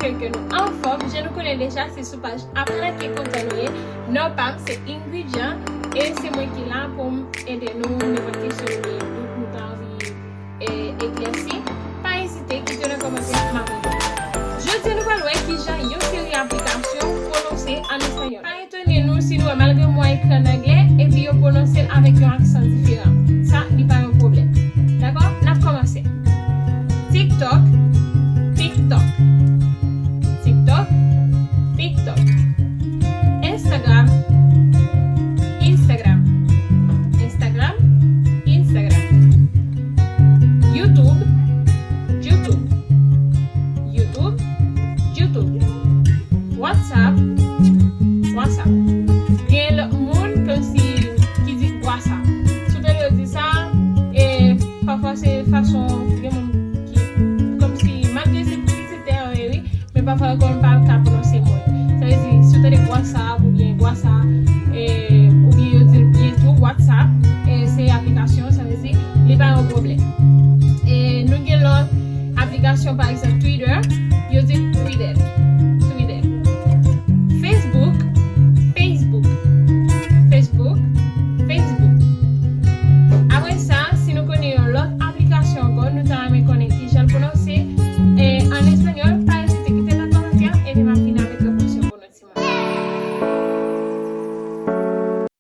m'espère que nous en forme. Je nous connais déjà, c'est sur page Aprann qui est Kontan. Non, pas, c'est ingrédient et c'est moi qui est là pour aider nous, n'importe quelle question de nous envie éclaircir. Pas hésiter, quittez le commentaire ma réponse. Je dis nous voir qui j'ai une série d'applications prononcées en espagnol. Pas étonnez-nous si nous, malgré moi, écrit en anglais et puis vous prononcez avec un accent différent. Ça n'est pas un problème. D'accord? On a commencé. TikTok, TikTok, TikTok, TikTok. Instagram, Instagram, Instagram, Instagram. YouTube, YouTube, YouTube, YouTube. WhatsApp, WhatsApp. Et le monde comme si qui dit WhatsApp. Souvent on dit ça et parfois c'est façon comme si malgré c'est publicitaire oui, mais parfois on parle pas prononcer mot. Ça veut dire souvent WhatsApp ou bien WhatsApp et ou bien dire bientôt WhatsApp et c'est application ça veut dire il n'y a pas de problème. Et nous avons l'application par exemple Twitter.